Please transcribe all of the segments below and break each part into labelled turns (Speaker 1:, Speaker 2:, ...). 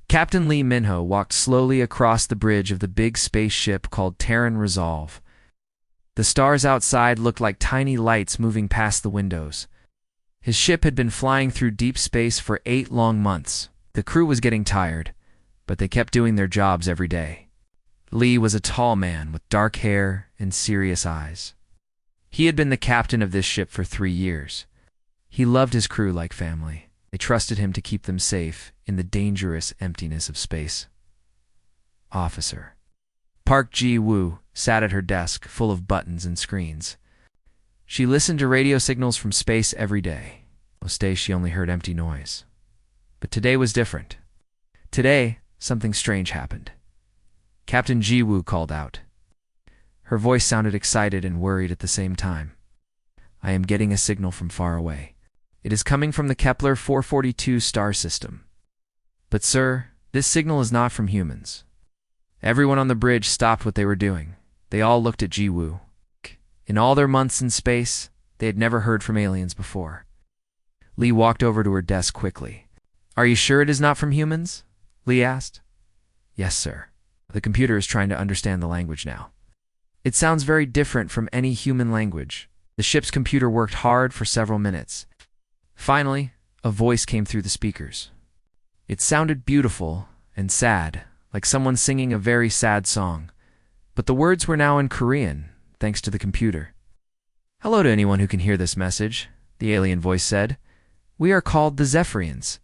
Speaker 1: Captain Lee Minho walked slowly across the bridge of the big spaceship called Terran Resolve. The stars outside looked like tiny lights moving past the windows. His ship had been flying through deep space for 8 long months. The crew was getting tired, but they kept doing their jobs every day. Lee was a tall man with dark hair and serious eyes. He had been the captain of this ship for 3 years. He loved his crew like family. They trusted him to keep them safe in the dangerous emptiness of space. Officer Park Ji-woo sat at her desk full of buttons and screens. She listened to radio signals from space every day. Most days she only heard empty noise. But today was different. Today, something strange happened. Captain Ji-woo called out. Her voice sounded excited and worried at the same time. I am getting a signal from far away. It is coming from the Kepler 442 star system. But sir, this signal is not from humans. Everyone on the bridge stopped what they were doing. They all looked at Ji-woo. In all their months in space, they had never heard from aliens before. Lee walked over to her desk quickly. Are you sure it is not from humans? Lee asked. Yes, sir. The computer is trying to understand the language now. It sounds very different from any human language. The ship's computer worked hard for several minutes. Finally, a voice came through the speakers. It sounded beautiful and sad, like someone singing a very sad song. But the words were now in Korean, thanks to the computer. Hello to anyone who can hear this message, the alien voice said. We are called the Zephyrians.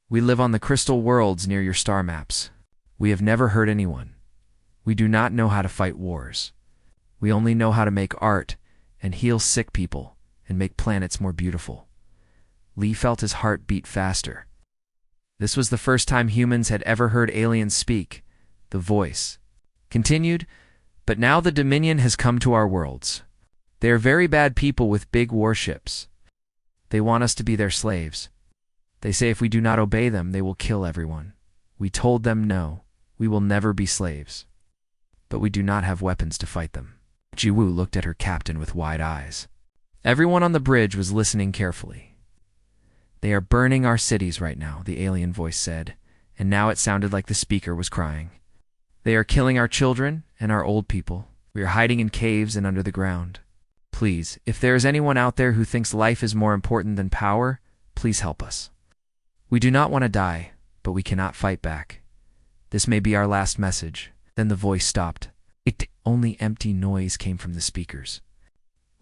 Speaker 1: We live on the crystal worlds near your star maps. We have never hurt anyone. We do not know how to fight wars. We only know how to make art and heal sick people and make planets more beautiful. Lee felt his heart beat faster. This was the first time humans had ever heard aliens speak. The voice continued, but now the Dominion has come to our worlds. They are very bad people with big warships. They want us to be their slaves. They say if we do not obey them, they will kill everyone. We told them no, we will never be slaves. But we do not have weapons to fight them. Ji-woo looked at her captain with wide eyes. Everyone on the bridge was listening carefully. They are burning our cities right now, the alien voice said, and now it sounded like the speaker was crying. They are killing our children and our old people. We are hiding in caves and under the ground. Please, if there is anyone out there who thinks life is more important than power, please help us. We do not want to die, but we cannot fight back. This may be our last message. Then the voice stopped. Only empty noise came from the speakers.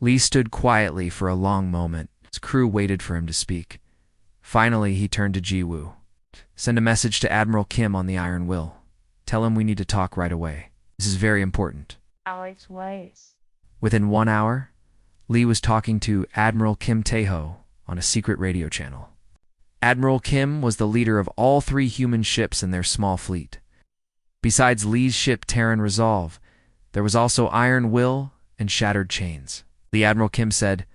Speaker 1: Lee stood quietly for a long moment. His crew waited for him to speak. Finally, he turned to Ji-woo. Send a message to Admiral Kim on the Iron Will. Tell him we need to talk right away. This is very important. Within 1 hour, Lee was talking to Admiral Kim Tae-ho on a secret radio channel. Admiral Kim was the leader of all 3 human ships in their small fleet. Besides Lee's ship Terran Resolve, there was also Iron Will and Shattered Chains. The Admiral Kim said,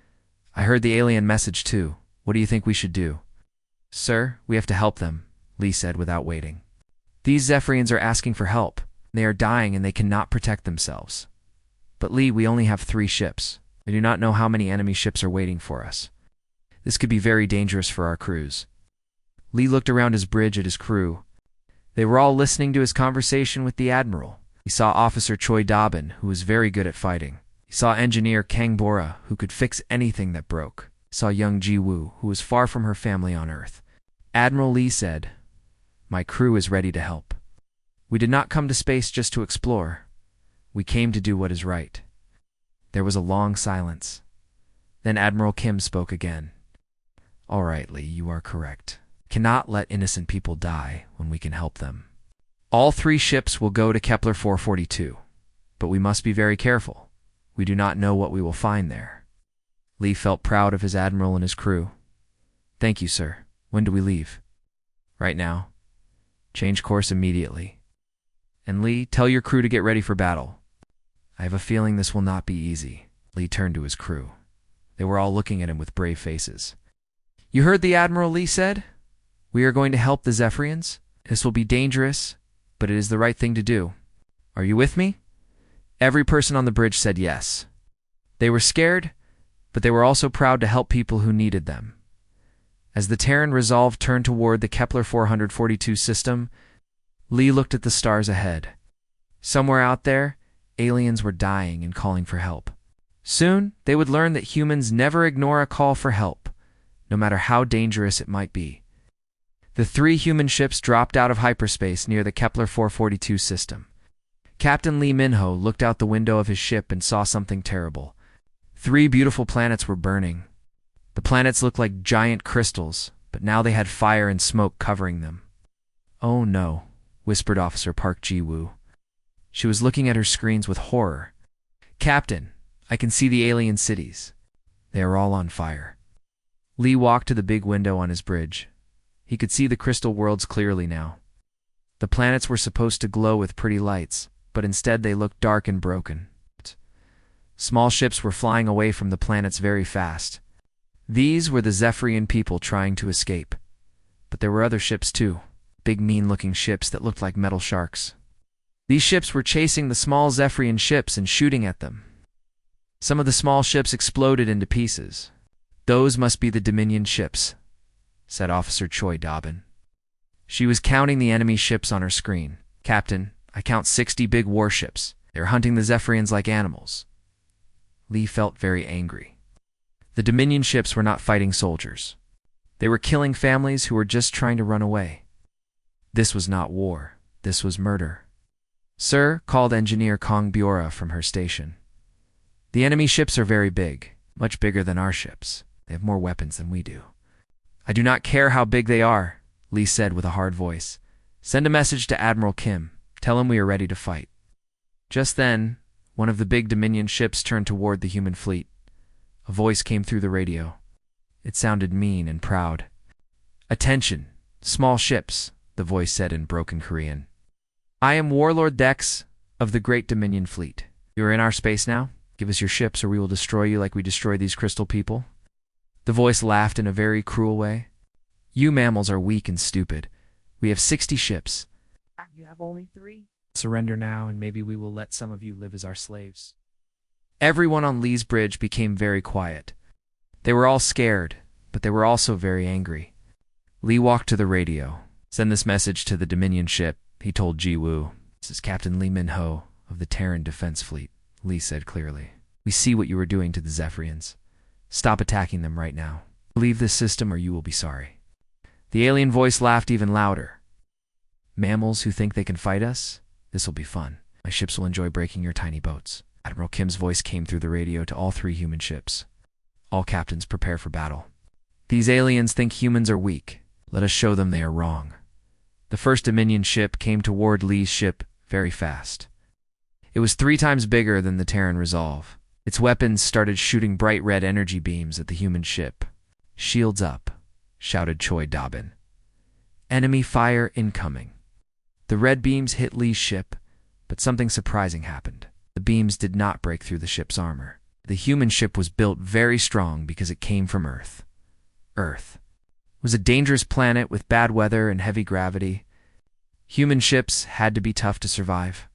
Speaker 1: I heard the alien message too. What do you think we should do? Sir, we have to help them, Lee said without waiting. These Zephyrians are asking for help. They are dying and they cannot protect themselves. But Lee, we only have 3 ships. We do not know how many enemy ships are waiting for us. This could be very dangerous for our crews. Lee looked around his bridge at his crew. They were all listening to his conversation with the Admiral. He saw Officer Choi Dobin, who was very good at fighting. He saw Engineer Kang Bora, who could fix anything that broke. He saw young Ji-woo, who was far from her family on Earth. Admiral Lee said, My crew is ready to help. We did not come to space just to explore. We came to do what is right. There was a long silence. Then Admiral Kim spoke again. All right, Lee, you are correct. Cannot let innocent people die when we can help them. All 3 ships will go to Kepler 442, but we must be very careful. We do not know what we will find there. Lee felt proud of his admiral and his crew. Thank you, sir. When do we leave? Right now. Change course immediately. And Lee, tell your crew to get ready for battle. I have a feeling this will not be easy. Lee turned to his crew. They were all looking at him with brave faces. You heard the Admiral, Lee said. We are going to help the Zephyrians. This will be dangerous, but it is the right thing to do. Are you with me? Every person on the bridge said yes. They were scared, but they were also proud to help people who needed them. As the Terran Resolve turned toward the Kepler 442 system, Lee looked at the stars ahead. Somewhere out there, aliens were dying and calling for help. Soon, they would learn that humans never ignore a call for help, no matter how dangerous it might be. The 3 human ships dropped out of hyperspace near the Kepler 442 system. Captain Lee Minho looked out the window of his ship and saw something terrible. 3 beautiful planets were burning. The planets looked like giant crystals, but now they had fire and smoke covering them. "Oh no," whispered Officer Park Ji-woo. She was looking at her screens with horror. "Captain, I can see the alien cities. They are all on fire." Lee walked to the big window on his bridge. He could see the crystal worlds clearly now. The planets were supposed to glow with pretty lights, but instead they looked dark and broken. Small ships were flying away from the planets very fast. These were the Zephyrian people trying to escape. But there were other ships too, big mean-looking ships that looked like metal sharks. These ships were chasing the small Zephyrian ships and shooting at them. Some of the small ships exploded into pieces. "Those must be the Dominion ships," said Officer Choi Dobbin. She was counting the enemy ships on her screen. "Captain, I count 60 big warships. They're hunting the Zephyrians like animals." Lee felt very angry. The Dominion ships were not fighting soldiers. They were killing families who were just trying to run away. This was not war. This was murder. "Sir," called Engineer Kong Biora from her station. "The enemy ships are very big, much bigger than our ships. They have more weapons than we do." "I do not care how big they are," Lee said with a hard voice. "Send a message to Admiral Kim. Tell him we are ready to fight." Just then, one of the big Dominion ships turned toward the human fleet. A voice came through the radio. It sounded mean and proud. "Attention, small ships," the voice said in broken Korean. "I am Warlord Dex of the Great Dominion Fleet. You are in our space now? Give us your ships or we will destroy you like we destroyed these crystal people." The voice laughed in a very cruel way. "You mammals are weak and stupid. We have 60 ships. You have only 3? Surrender now and maybe we will let some of you live as our slaves." Everyone on Lee's bridge became very quiet. They were all scared, but they were also very angry. Lee walked to the radio. "Send this message to the Dominion ship," he told Ji-woo. "This is Captain Lee Min-ho of the Terran Defense Fleet," Lee said clearly. "We see what you are doing to the Zephyrians. Stop attacking them right now. Leave this system or you will be sorry." The alien voice laughed even louder. "Mammals who think they can fight us? This will be fun. My ships will enjoy breaking your tiny boats." Admiral Kim's voice came through the radio to all 3 human ships. "All captains prepare for battle. These aliens think humans are weak. Let us show them they are wrong." The first Dominion ship came toward Lee's ship very fast. It was 3 times bigger than the Terran Resolve. Its weapons started shooting bright red energy beams at the human ship. "Shields up," shouted Choi Dobbin. "Enemy fire incoming." The red beams hit Lee's ship, but something surprising happened. The beams did not break through the ship's armor. The human ship was built very strong because it came from Earth. Earth was a dangerous planet with bad weather and heavy gravity. Human ships had to be tough to survive.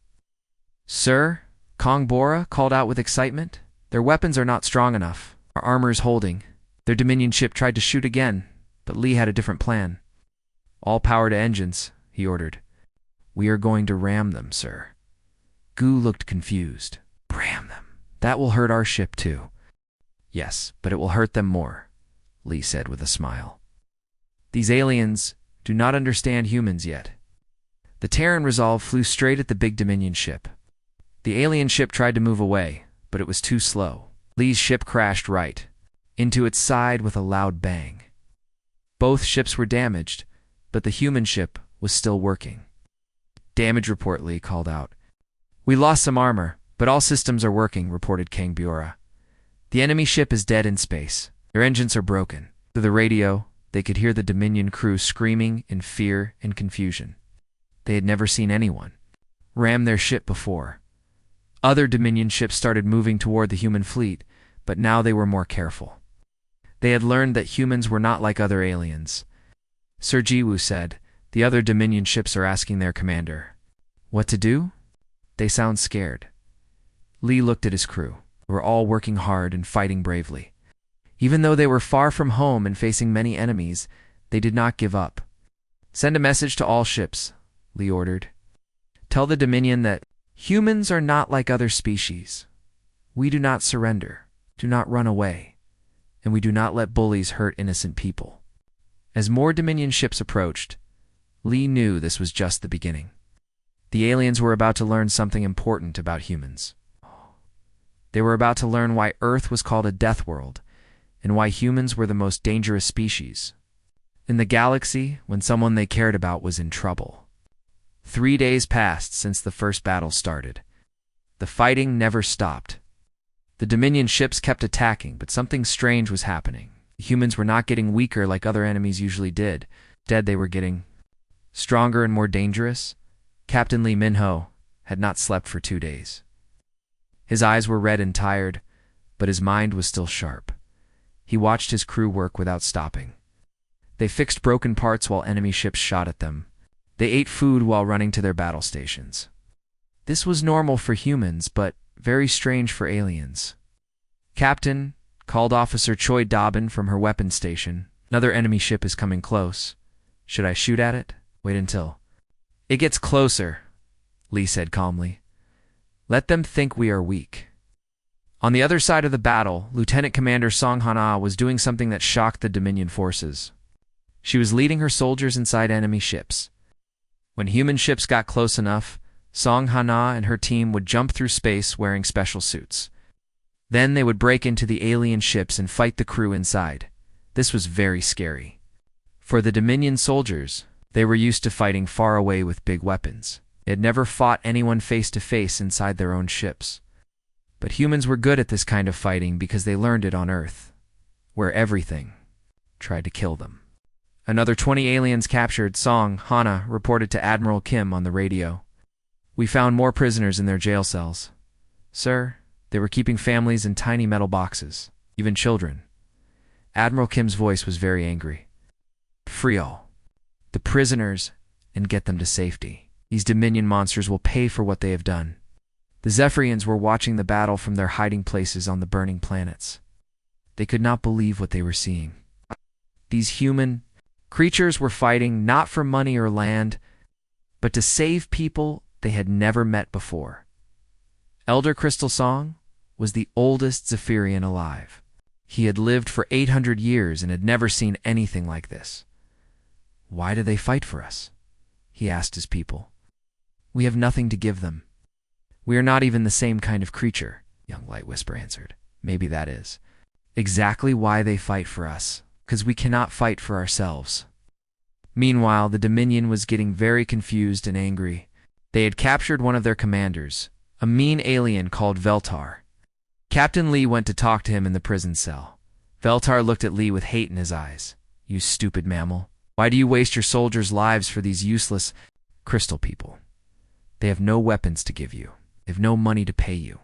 Speaker 1: "Sir," Kong Bora called out with excitement, "their weapons are not strong enough. Our armor is holding." Their Dominion ship tried to shoot again, but Lee had a different plan. "All power to engines," he ordered. "We are going to ram them, sir." Gu looked confused. "Ram them? That will hurt our ship too." "Yes, but it will hurt them more," Lee said with a smile. "These aliens do not understand humans yet." The Terran Resolve flew straight at the big Dominion ship. The alien ship tried to move away, but it was too slow. Lee's ship crashed right into its side with a loud bang. Both ships were damaged, but the human ship was still working. "Damage report," Lee called out. "We lost some armor, but all systems are working," reported Kang Biora. "The enemy ship is dead in space. Their engines are broken." Through the radio, they could hear the Dominion crew screaming in fear and confusion. They had never seen anyone ram their ship before. Other Dominion ships started moving toward the human fleet, but now they were more careful. They had learned that humans were not like other aliens. Sir Jiwoo said, "The other Dominion ships are asking their commander what to do? They sound scared." Lee looked at his crew. They were all working hard and fighting bravely. Even though they were far from home and facing many enemies, they did not give up. "Send a message to all ships," Lee ordered. "Tell the Dominion that humans are not like other species. We do not surrender, do not run away, and we do not let bullies hurt innocent people." As more Dominion ships approached, Lee knew this was just the beginning. The aliens were about to learn something important about humans. They were about to learn why Earth was called a death world, and why humans were the most dangerous species in the galaxy when someone they cared about was in trouble. 3 days passed since the first battle started. The fighting never stopped. The Dominion ships kept attacking, but something strange was happening. The humans were not getting weaker like other enemies usually did. Instead, they were getting stronger and more dangerous. Captain Lee Minho had not slept for 2 days. His eyes were red and tired, but his mind was still sharp. He watched his crew work without stopping. They fixed broken parts while enemy ships shot at them. They ate food while running to their battle stations. This was normal for humans, but very strange for aliens. "Captain," called Officer Choi Dobbin from her weapons station, "another enemy ship is coming close. Should I shoot at it? Wait until it gets closer," Lee said calmly. "Let them think we are weak." On the other side of the battle, Lieutenant Commander Song Han-ah was doing something that shocked the Dominion forces. She was leading her soldiers inside enemy ships. When human ships got close enough, Song Han-ah and her team would jump through space wearing special suits. Then they would break into the alien ships and fight the crew inside. This was very scary. For the Dominion soldiers, they were used to fighting far away with big weapons. They had never fought anyone face to face inside their own ships. But humans were good at this kind of fighting because they learned it on Earth, where everything tried to kill them. Another 20 aliens captured, Song Han-ah reported to Admiral Kim on the radio. "We found more prisoners in their jail cells. Sir, they were keeping families in tiny metal boxes, even children." Admiral Kim's voice was very angry. "Free all the prisoners and get them to safety. These Dominion monsters will pay for what they have done." The Zephyrians were watching the battle from their hiding places on the burning planets. They could not believe what they were seeing. These human creatures were fighting not for money or land, but to save people they had never met before. Elder Crystal Song was the oldest Zephyrian alive. He had lived for 800 years and had never seen anything like this. "Why do they fight for us?" he asked his people. "We have nothing to give them. We are not even the same kind of creature," Young Light Whisper answered. "Maybe that is exactly why they fight for us, because we cannot fight for ourselves." Meanwhile, the Dominion was getting very confused and angry. They had captured one of their commanders, a mean alien called Veltar. Captain Lee went to talk to him in the prison cell. Veltar looked at Lee with hate in his eyes. "You stupid mammal. Why do you waste your soldiers' lives for these useless crystal people? They have no weapons to give you. They have no money to pay you.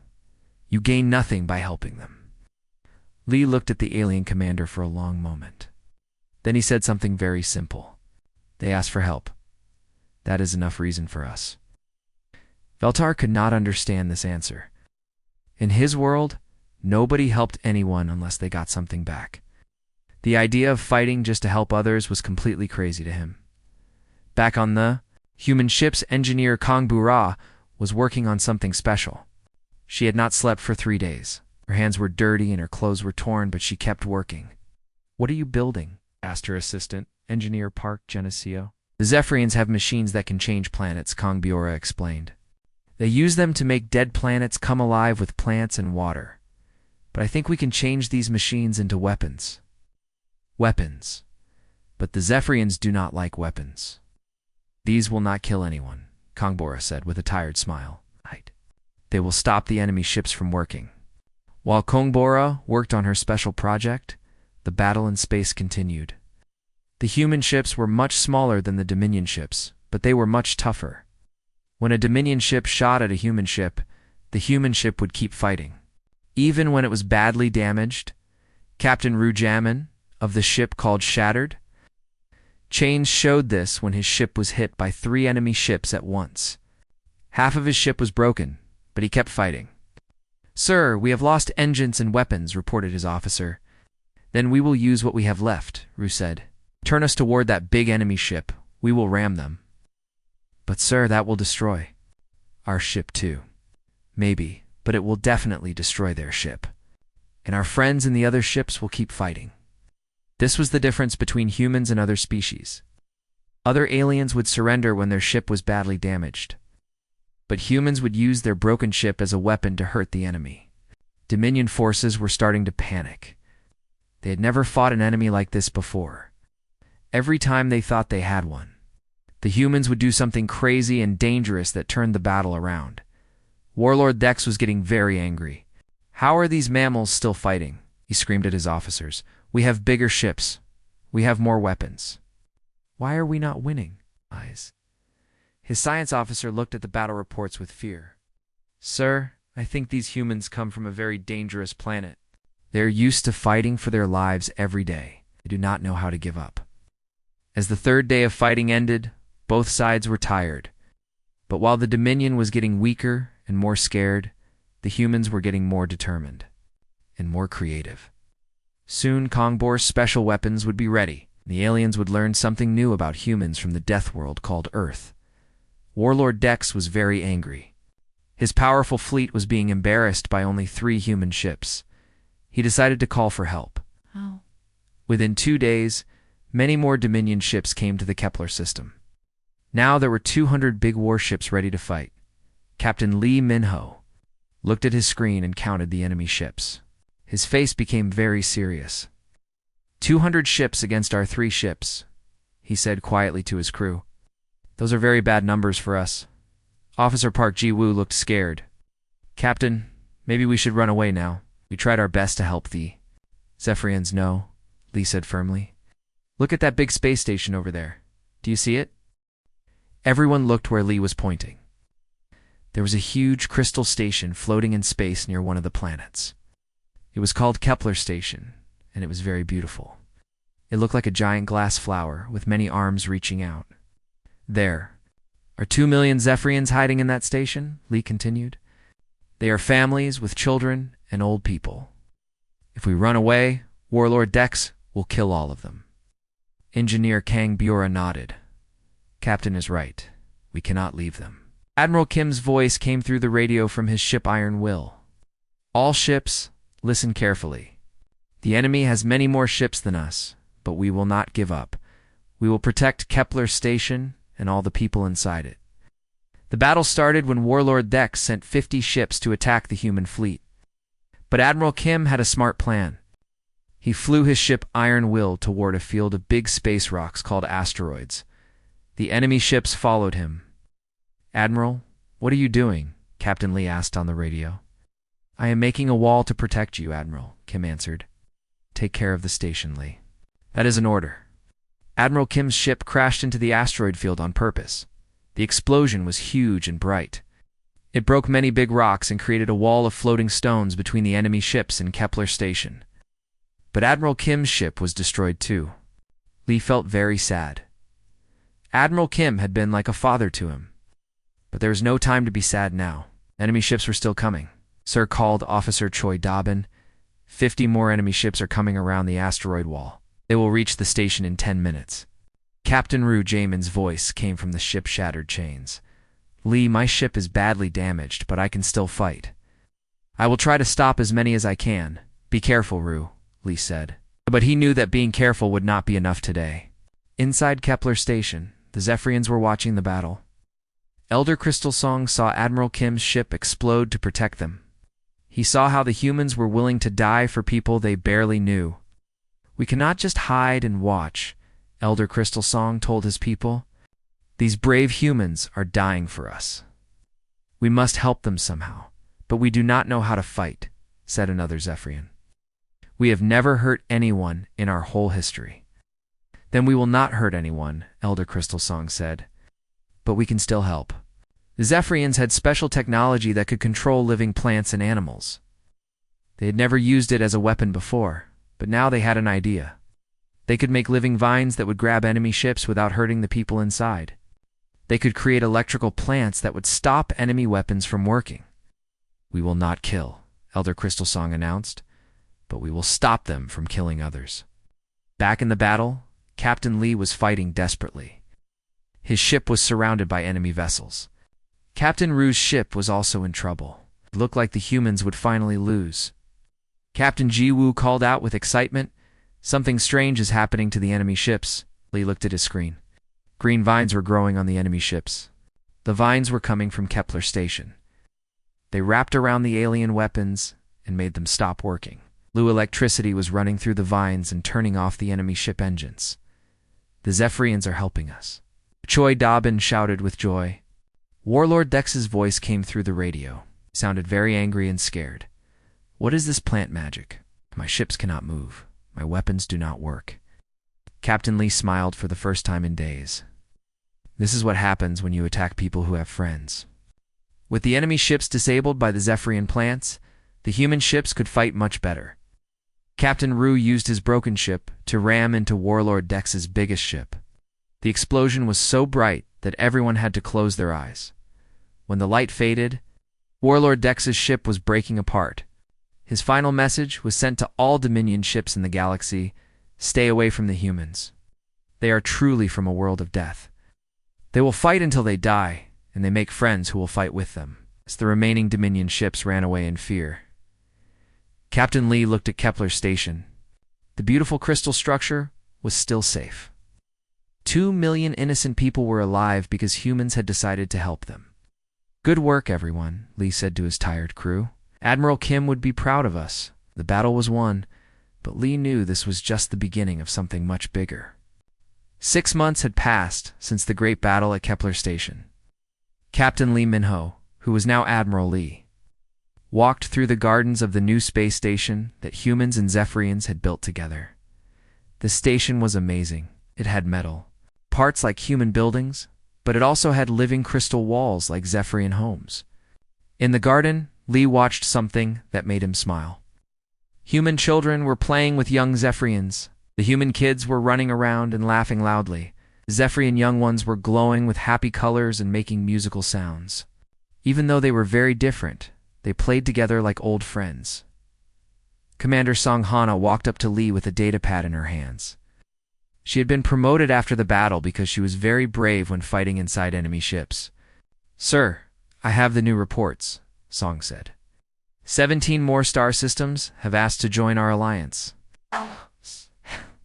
Speaker 1: You gain nothing by helping them." Lee looked at the alien commander for a long moment. Then he said something very simple. "They asked for help. That is enough reason for us." Veltar could not understand this answer. In his world, nobody helped anyone unless they got something back. The idea of fighting just to help others was completely crazy to him. Back on the human ship's engineer Kong Bu-ra was working on something special. She had not slept for 3 days. Her hands were dirty and her clothes were torn, but she kept working. "What are you building?" asked her assistant, Engineer Park Geneseo. "The Zephyrians have machines that can change planets," Kong Bu-ra explained. "They use them to make dead planets come alive with plants and water. But I think we can change these machines into weapons." "Weapons. But the Zephyrians do not like weapons." "These will not kill anyone," Kong Bu-ra said with a tired smile. "They will stop the enemy ships from working." While Kong Bu-ra worked on her special project, the battle in space continued. The human ships were much smaller than the Dominion ships, but they were much tougher. When a Dominion ship shot at a human ship, the human ship would keep fighting. Even when it was badly damaged, Captain Rujaman, of the ship called Shattered, Chains showed this when his ship was hit by 3 enemy ships at once. Half of his ship was broken, but he kept fighting. "Sir, we have lost engines and weapons," reported his officer. Then we will use what we have left, Rue said. Turn us toward that big enemy ship. We will ram them. But sir, that will destroy our ship too. Maybe, but it will definitely destroy their ship. And our friends in the other ships will keep fighting. This was the difference between humans and other species. Other aliens would surrender when their ship was badly damaged. But humans would use their broken ship as a weapon to hurt the enemy. Dominion forces were starting to panic. They had never fought an enemy like this before. Every time they thought they had one, the humans would do something crazy and dangerous that turned the battle around. Warlord Dex was getting very angry. How are these mammals still fighting? He screamed at his officers. We have bigger ships. We have more weapons. Why are we not winning? His science officer looked at the battle reports with fear. Sir, I think these humans come from a very dangerous planet. They're used to fighting for their lives every day. They do not know how to give up. As the third day of fighting ended, both sides were tired. But while the Dominion was getting weaker and more scared, the humans were getting more determined and more creative. Soon, Kongbor's special weapons would be ready. The aliens would learn something new about humans from the death world called Earth. Warlord Dex was very angry. His powerful fleet was being embarrassed by only 3 human ships. He decided to call for help.
Speaker 2: How?
Speaker 1: Within 2 days, many more Dominion ships came to the Kepler system. Now there were 200 big warships ready to fight. Captain Lee Minho looked at his screen and counted the enemy ships. His face became very serious. 200 ships against our 3 ships, he said quietly to his crew. Those are very bad numbers for us. Officer Park Ji-woo looked scared. Captain, maybe we should run away now. We tried our best to help the Zephyrians. No, Lee said firmly. Look at that big space station over there. Do you see it? Everyone looked where Lee was pointing. There was a huge crystal station floating in space near one of the planets. It was called Kepler Station, and it was very beautiful. It looked like a giant glass flower with many arms reaching out. There are 2 million Zephyrians hiding in that station, Lee continued. They are families with children and old people. If we run away, Warlord Dex will kill all of them. Engineer Kang Biora nodded. Captain is right. We cannot leave them. Admiral Kim's voice came through the radio from his ship Iron Will. All ships, listen carefully. The enemy has many more ships than us, but we will not give up. We will protect Kepler Station and all the people inside it. The battle started when Warlord Dex sent 50 ships to attack the human fleet. But Admiral Kim had a smart plan. He flew his ship Iron Will toward a field of big space rocks called asteroids. The enemy ships followed him. Admiral, what are you doing? Captain Lee asked on the radio. I am making a wall to protect you, Admiral, Kim answered. Take care of the station, Lee. That is an order. Admiral Kim's ship crashed into the asteroid field on purpose. The explosion was huge and bright. It broke many big rocks and created a wall of floating stones between the enemy ships and Kepler Station. But Admiral Kim's ship was destroyed too. Lee felt very sad. Admiral Kim had been like a father to him. But there was no time to be sad now. Enemy ships were still coming. Sir called Officer Choi Dobbin. 50 more enemy ships are coming around the asteroid wall. They will reach the station in 10 minutes. Captain Rue Jamin's voice came from the ship's shattered chains. Lee, my ship is badly damaged, but I can still fight. I will try to stop as many as I can. Be careful, Rue, Lee said. But he knew that being careful would not be enough today. Inside Kepler Station, the Zephyrians were watching the battle. Elder Crystal Song saw Admiral Kim's ship explode to protect them. He saw how the humans were willing to die for people they barely knew. We cannot just hide and watch, Elder Crystal Song told his people. These brave humans are dying for us. We must help them somehow, but we do not know how to fight, said another Zephyrian. We have never hurt anyone in our whole history. Then we will not hurt anyone, Elder Crystal Song said. But we can still help. The Zephyrians had special technology that could control living plants and animals. They had never used it as a weapon before, but now they had an idea. They could make living vines that would grab enemy ships without hurting the people inside. They could create electrical plants that would stop enemy weapons from working. We will not kill, Elder Crystal Song announced. but we will stop them from killing others. Back in the battle, Captain Lee was fighting desperately. His ship was surrounded by enemy vessels. Captain Ru's ship was also in trouble. It looked like the humans would finally lose. Captain Ji-woo called out with excitement, "Something strange is happening to the enemy ships." Lee looked at his screen. Green vines were growing on the enemy ships. The vines were coming from Kepler Station. They wrapped around the alien weapons and made them stop working. Blue electricity was running through the vines and turning off the enemy ship engines. "The Zephyrians are helping us," Choi Dobbin shouted with joy. Warlord Dex's voice came through the radio. He sounded very angry and scared. "What is this plant magic? My ships cannot move. My weapons do not work." Captain Lee smiled for the first time in days. "This is what happens when you attack people who have friends." With the enemy ships disabled by the Zephyrian plants, the human ships could fight much better. Captain Ru used his broken ship to ram into Warlord Dex's biggest ship. The explosion was so bright that everyone had to close their eyes. When the light faded, Warlord Dex's ship was breaking apart. His final message was sent to all Dominion ships in the galaxy: "Stay away from the humans. They are truly from a world of death. They will fight until they die, and they make friends who will fight with them." As the remaining Dominion ships ran away in fear, Captain Lee looked at Kepler Station. The beautiful crystal structure was still safe. 2 million innocent people were alive because humans had decided to help them. "Good work, everyone," Lee said to his tired crew. "Admiral Kim would be proud of us. The battle was won, but Lee knew this was just the beginning of something much bigger." 6 months had passed since the great battle at Kepler Station. Captain Lee Min-ho, who was now Admiral Lee, walked through the gardens of the new space station that humans and Zephyrians had built together. The station was amazing. It had metal, parts like human buildings, but it also had living crystal walls like Zephyrian homes. In the garden, Lee watched something that made him smile. Human children were playing with young Zephyrians. The human kids were running around and laughing loudly. Zephyrian young ones were glowing with happy colors and making musical sounds. Even though they were very different, they played together like old friends. Commander Song Hana walked up to Lee with a datapad in her hands. She had been promoted after the battle because she was very brave when fighting inside enemy ships. "Sir, I have the new reports," Song said. 17 more star systems have asked to join our alliance.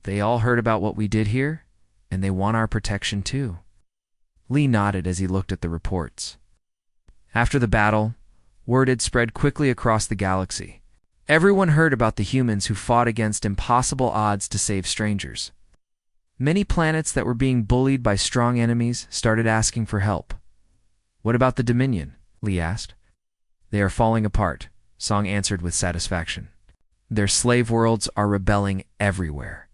Speaker 1: They all heard about what we did here, and they want our protection too. Lee nodded as he looked at the reports. After the battle, word had spread quickly across the galaxy. Everyone heard about the humans who fought against impossible odds to save strangers. Many planets that were being bullied by strong enemies started asking for help. "What about the Dominion?" Lee asked. "They are falling apart," Song answered with satisfaction. "Their slave worlds are rebelling everywhere."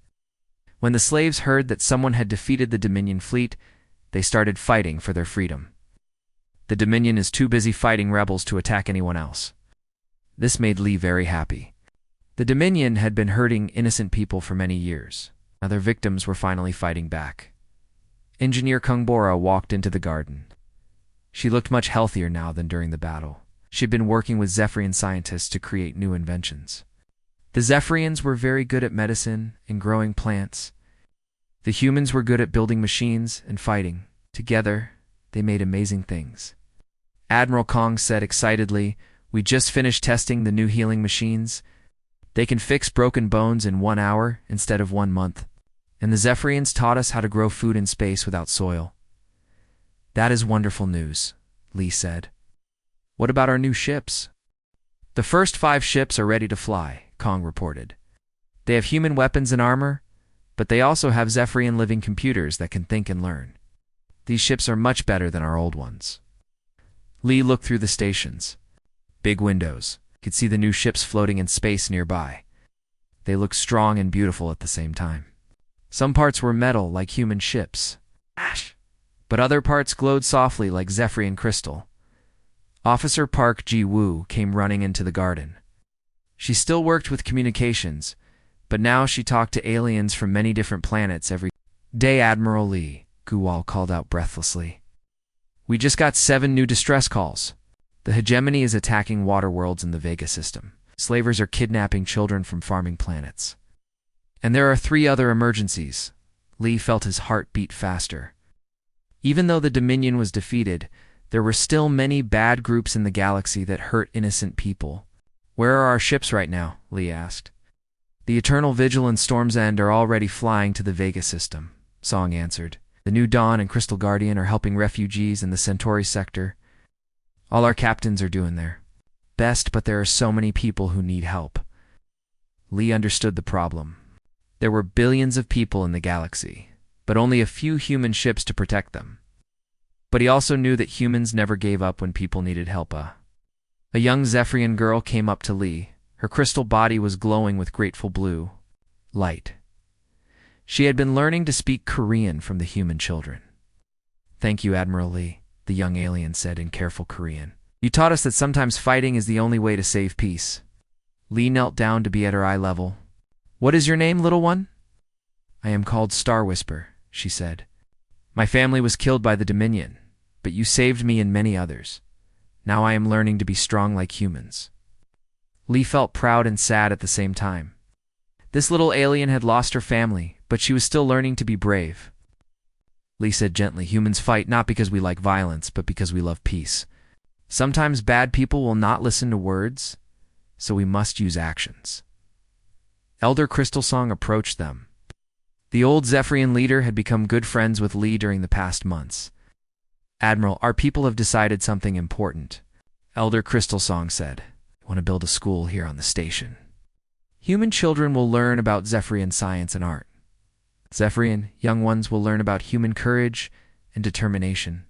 Speaker 1: When the slaves heard that someone had defeated the Dominion fleet, they started fighting for their freedom. The Dominion is too busy fighting rebels to attack anyone else. This made Lee very happy. The Dominion had been hurting innocent people for many years. Now their victims were finally fighting back. Engineer Kungbora walked into the garden. She looked much healthier now than during the battle. She had been working with Zephyrian scientists to create new inventions. The Zephyrians were very good at medicine and growing plants. The humans were good at building machines and fighting. Together, they made amazing things. Admiral Kong said excitedly, "We just finished testing the new healing machines. They can fix broken bones in 1 hour instead of 1 month. And the Zephyrians taught us how to grow food in space without soil." "That is wonderful news," Lee said. "What about our new ships?" "The first 5 ships are ready to fly," Kong reported. "They have human weapons and armor, but they also have Zephyrian living computers that can think and learn. These ships are much better than our old ones." Lee looked through the stations. Big windows. He could see the new ships floating in space nearby. They looked strong and beautiful at the same time. Some parts were metal like human ships, but other parts glowed softly like Zephyrian crystal. Officer Park Ji-woo came running into the garden. She still worked with communications, but now she talked to aliens from many different planets every day. "Admiral Lee," Guwal called out breathlessly. "We just got 7 new distress calls. The hegemony is attacking water worlds in the Vega system. Slavers are kidnapping children from farming planets. And there are 3 other emergencies. Lee felt his heart beat faster. Even though the Dominion was defeated, there were still many bad groups in the galaxy that hurt innocent people. Where are our ships right now? Lee asked. The Eternal Vigil and Storm's End are already flying to the Vega system, Song answered. The New Dawn and Crystal Guardian are helping refugees in the Centauri sector. All our captains are doing their best, but there are so many people who need help. Lee understood the problem. There were billions of people in the galaxy, but only a few human ships to protect them. But he also knew that humans never gave up when people needed help. A young Zephyrian girl came up to Lee. Her crystal body was glowing with grateful blue light. She had been learning to speak Korean from the human children. "Thank you, Admiral Lee," the young alien said in careful Korean. "You taught us that sometimes fighting is the only way to save peace." Lee knelt down to be at her eye level. "What is your name, little one?" "I am called Star Whisper," she said. "My family was killed by the Dominion, but you saved me and many others. Now I am learning to be strong like humans." Lee felt proud and sad at the same time. This little alien had lost her family, but she was still learning to be brave. Lee said gently, "Humans fight not because we like violence, but because we love peace. Sometimes bad people will not listen to words, so we must use actions." Elder Crystal Song approached them. The old Zephyrian leader had become good friends with Lee during the past months. "Admiral, our people have decided something important," Elder Crystal Song said. "I want to build a school here on the station. Human children will learn about Zephyrian science and art. Zephyrian young ones will learn about human courage and determination.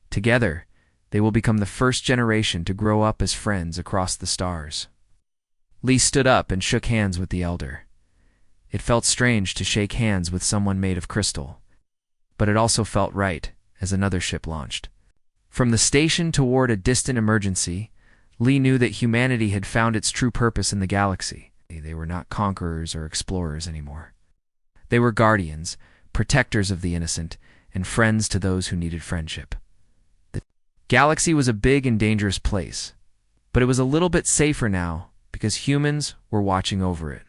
Speaker 1: Together, they will become the first generation to grow up as friends across the stars." Lee stood up and shook hands with the elder. It felt strange to shake hands with someone made of crystal, but it also felt right as another ship launched. From the station toward a distant emergency, Lee knew that humanity had found its true purpose in the galaxy. They were not conquerors or explorers anymore. They were guardians, protectors of the innocent, and friends to those who needed friendship. The galaxy was a big and dangerous place, but it was a little bit safer now because humans were watching over it.